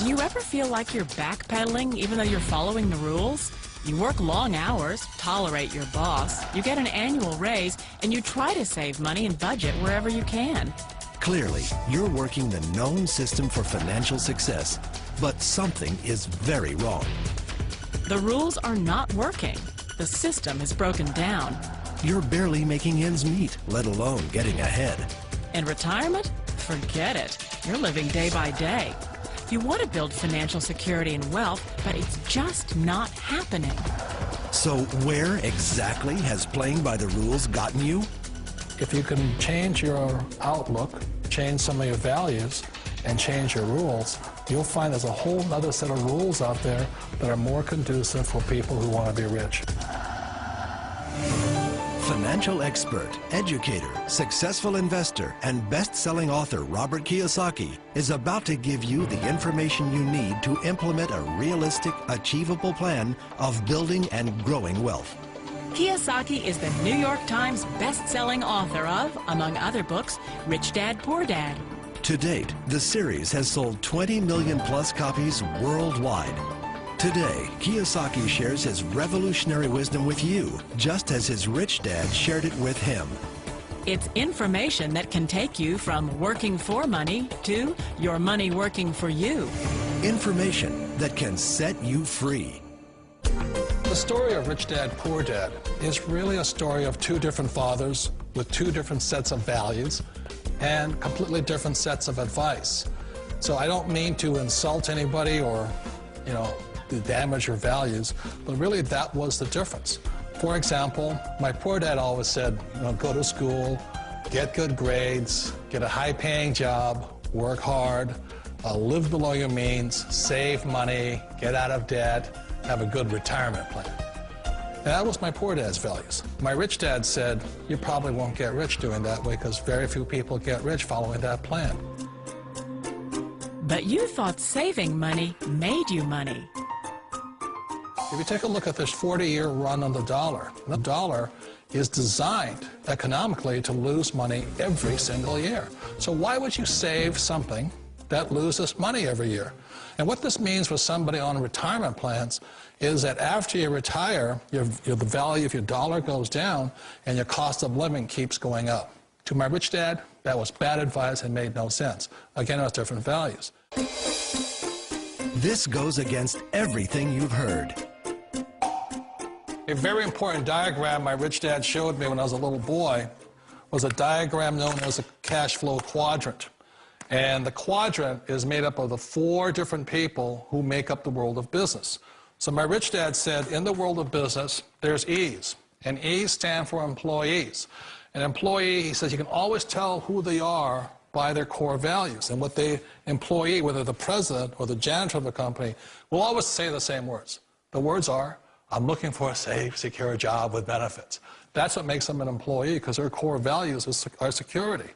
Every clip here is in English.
Do you ever feel like you're backpedaling even though you're following the rules? You work long hours, tolerate your boss, you get an annual raise, and you try to save money and budget wherever you can. Clearly, you're working the known system for financial success, but something is very wrong. The rules are not working. The system is broken down. You're barely making ends meet, let alone getting ahead. In retirement? Forget it. You're living day by day. You want to build financial security and wealth, but it's just not happening. So where exactly has playing by the rules gotten you? If you can change your outlook, change some of your values, and change your rules, you'll find there's a whole other set of rules out there that are more conducive for people who want to be rich. Financial expert, educator, successful investor, and best-selling author Robert Kiyosaki is about to give you the information you need to implement a realistic, achievable plan of building and growing wealth. Kiyosaki is the New York Times best-selling author of, among other books, Rich Dad, Poor Dad. To date, the series has sold 20 million plus copies worldwide. Today, Kiyosaki shares his revolutionary wisdom with you, just as his rich dad shared it with him. It's information that can take you from working for money to your money working for you. Information that can set you free. The story of Rich Dad, Poor Dad is really a story of two different fathers with two different sets of values and completely different sets of advice. So I don't mean to insult anybody or, to damage your values, but really that was the difference. For example, my poor dad always said, go to school, get good grades, get a high-paying job, work hard, live below your means, save money, get out of debt, have a good retirement plan. And that was my poor dad's values. My rich dad said, you probably won't get rich doing that way because very few people get rich following that plan. But you thought saving money made you money. If you take a look at this 40-year run on the dollar is designed economically to lose money every single year. So why would you save something that loses money every year? And what this means for somebody on retirement plans is that after you retire, the value of your dollar goes down and your cost of living keeps going up. To my rich dad, that was bad advice and made no sense. Again, it was different values. This goes against everything you've heard. A very important diagram my rich dad showed me when I was a little boy was a diagram known as a cash flow quadrant. And the quadrant is made up of the four different people who make up the world of business. So my rich dad said, in the world of business, there's E's. And E's stand for employees. An employee, he says, you can always tell who they are by their core values. And what the employee, whether the president or the janitor of the company, will always say the same words. The words are, I'm looking for a safe, secure job with benefits. That's what makes them an employee, because their core values are security.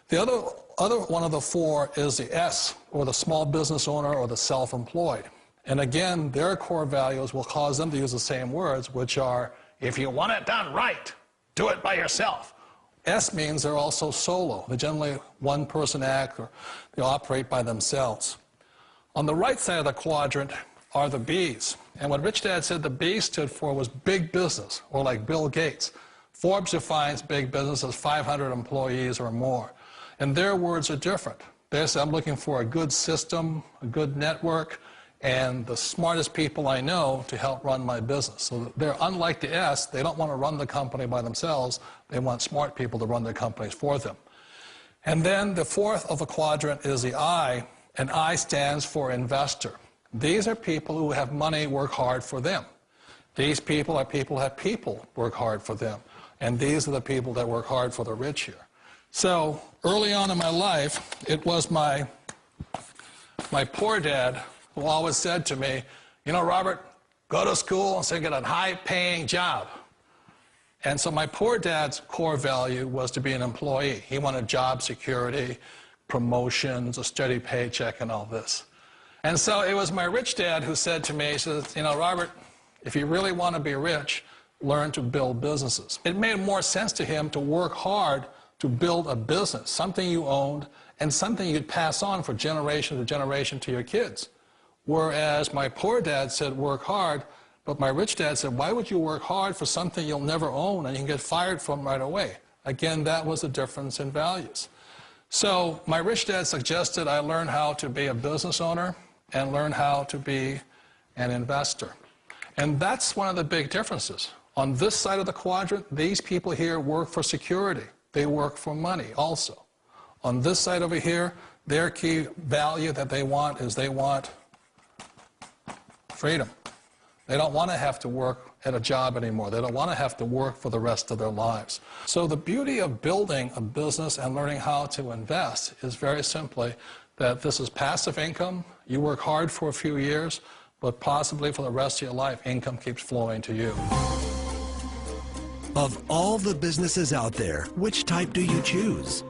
The other one of the four is the S, or the small business owner or the self-employed. And again, their core values will cause them to use the same words, which are, if you want it done right, do it by yourself. S means they're also solo. They're generally one-person act, or they operate by themselves. On the right side of the quadrant are the B's. And what Rich Dad said the B stood for was big business, or like Bill Gates. Forbes defines big business as 500 employees or more. And their words are different. They say, I'm looking for a good system, a good network, and the smartest people I know to help run my business. So they're unlike the S. They don't want to run the company by themselves. They want smart people to run their companies for them. And then the fourth of a quadrant is the I, and I stands for investor. These are people who have money work hard for them. These people are people who have people work hard for them. And these are the people that work hard for the rich here. So early on in my life, it was my poor dad who always said to me, Robert, go to school and get a high-paying job. And so my poor dad's core value was to be an employee. He wanted job security, promotions, a steady paycheck, and all this. And so it was my rich dad who said to me, he says, Robert, if you really want to be rich, learn to build businesses. It made more sense to him to work hard to build a business, something you owned and something you'd pass on for generation to generation to your kids. Whereas my poor dad said, work hard, but my rich dad said, why would you work hard for something you'll never own and you can get fired from right away? Again, that was a difference in values. So my rich dad suggested I learn how to be a business owner and learn how to be an investor. And that's one of the big differences. On this side of the quadrant, these people here work for security. They work for money also. On this side over here, their key value that they want is they want freedom. They don't want to have to work at a job anymore. They don't want to have to work for the rest of their lives. So the beauty of building a business and learning how to invest is very simply that this is passive income. You work hard for a few years, but possibly for the rest of your life, income keeps flowing to you. Of all the businesses out there, which type do you choose?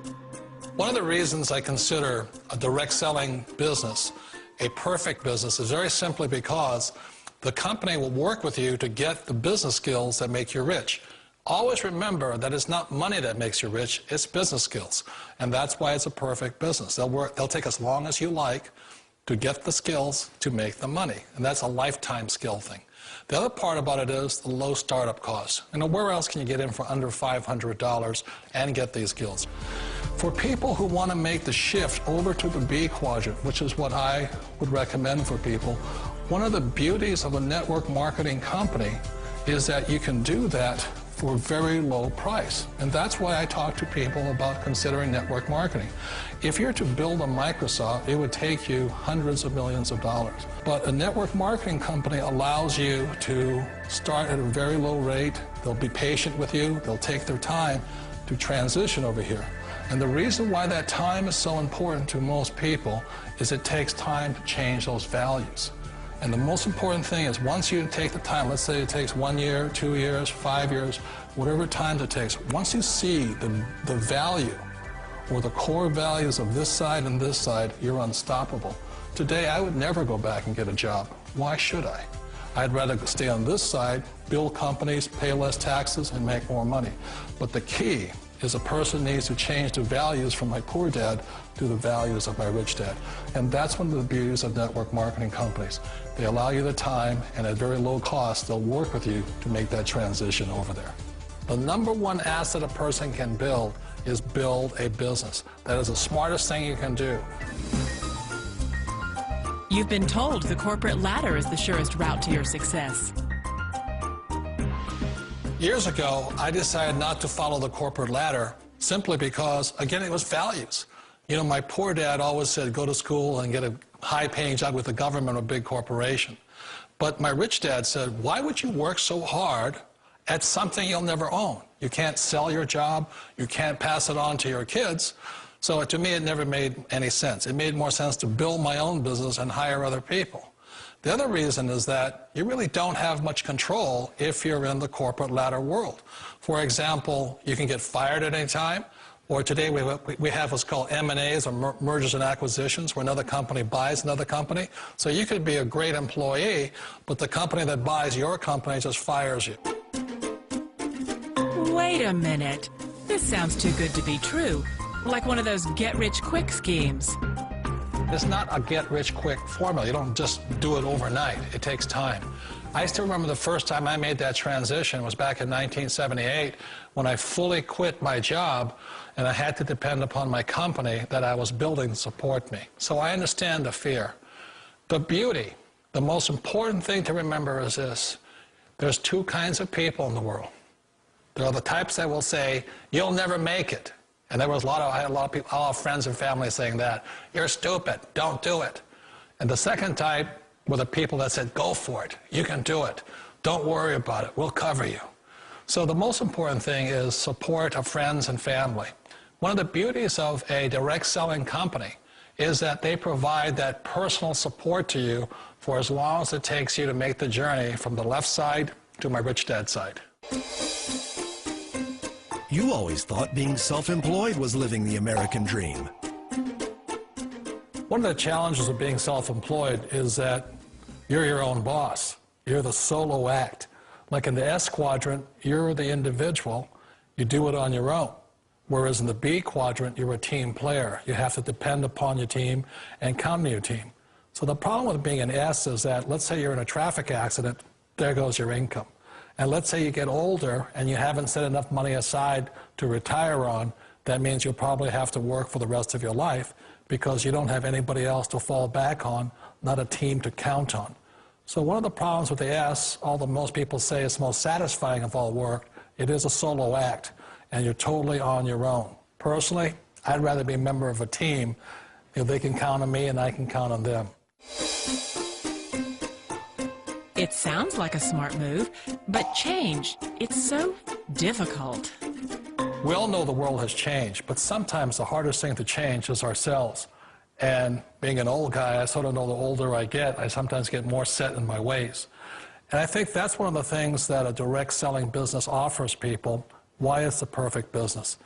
One of the reasons I consider a direct selling business a perfect business is very simply because the company will work with you to get the business skills that make you rich. Always remember that it's not money that makes you rich, it's business skills. And that's why it's a perfect business. They'll take as long as you like to get the skills to make the money. And that's a lifetime skill thing. The other part about it is the low startup costs. You know, where else can you get in for under $500 and get these skills? For people who want to make the shift over to the B quadrant, which is what I would recommend for people, one of the beauties of a network marketing company is that you can do that for a very low price. And that's why I talk to people about considering network marketing. If you're to build a Microsoft, it would take you hundreds of millions of dollars. But a network marketing company allows you to start at a very low rate. They'll be patient with you. They'll take their time to transition over here. And the reason why that time is so important to most people is it takes time to change those values. And the most important thing is once you take the time, let's say it takes 1 year, 2 years, 5 years, whatever time it takes, once you see the value or the core values of this side and this side, you're unstoppable. Today, I would never go back and get a job. Why should I? I'd rather stay on this side, build companies, pay less taxes, and make more money. But the key is a person needs to change the values from my poor dad to the values of my rich dad. And that's one of the beauties of network marketing companies. They allow you the time, and at very low cost, they'll work with you to make that transition over there. The number one asset a person can build is build a business. That is the smartest thing you can do. You've been told the corporate ladder is the surest route to your success. Years ago, I decided not to follow the corporate ladder simply because, again, it was values. You know, my poor dad always said, go to school and get a high-paying job with the government or a big corporation. But my rich dad said, why would you work so hard at something you'll never own? You can't sell your job. You can't pass it on to your kids. So to me, it never made any sense. It made more sense to build my own business and hire other people. The other reason is that you really don't have much control if you're in the corporate ladder world. For example, you can get fired at any time, or today we have what's called M&As, or mergers and acquisitions, where another company buys another company. So you could be a great employee, but the company that buys your company just fires you. Wait a minute. This sounds too good to be true. Like one of those get-rich-quick schemes. It's not a get-rich-quick formula. You don't just do it overnight. It takes time. I still remember the first time I made that transition was back in 1978 when I fully quit my job and I had to depend upon my company that I was building to support me. So I understand the fear. The beauty, the most important thing to remember is this. There's two kinds of people in the world. There are the types that will say, you'll never make it. And there was I had a lot of people, a lot of friends and family saying that. You're stupid, don't do it. And the second type were the people that said, go for it, you can do it. Don't worry about it, we'll cover you. So the most important thing is support of friends and family. One of the beauties of a direct selling company is that they provide that personal support to you for as long as it takes you to make the journey from the left side to my rich dad side. You always thought being self-employed was living the American dream. One of the challenges of being self-employed is that you're your own boss. You're the solo act. Like in the S quadrant, you're the individual. You do it on your own. Whereas in the B quadrant, you're a team player. You have to depend upon your team and count on your team. So the problem with being an S is that, let's say you're in a traffic accident, there goes your income. And let's say you get older and you haven't set enough money aside to retire on, that means you'll probably have to work for the rest of your life because you don't have anybody else to fall back on, not a team to count on. So one of the problems with the S, although most people say it's the most satisfying of all work, it is a solo act, and you're totally on your own. Personally, I'd rather be a member of a team if they can count on me and I can count on them. It sounds like a smart move, but change, it's so difficult. We all know the world has changed, but sometimes the hardest thing to change is ourselves. And being an old guy, I sort of know the older I get, I sometimes get more set in my ways. And I think that's one of the things that a direct selling business offers people, why it's the perfect business.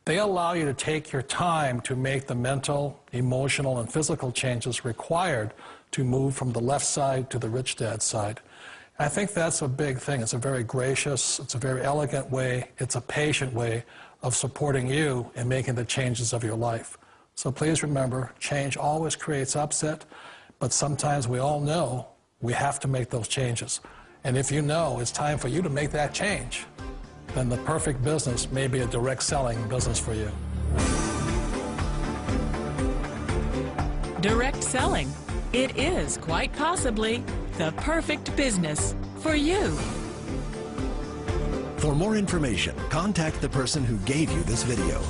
They allow you to take your time to make the mental, emotional, and physical changes required to move from the left side to the rich dad side. And I think that's a big thing. It's a very gracious, it's a very elegant way, it's a patient way of supporting you in making the changes of your life. So please remember, change always creates upset, but sometimes we all know we have to make those changes. And if you know it's time for you to make that change, then the perfect business may be a direct selling business for you. Direct selling. It is quite possibly the perfect business for you. For more information, contact the person who gave you this video.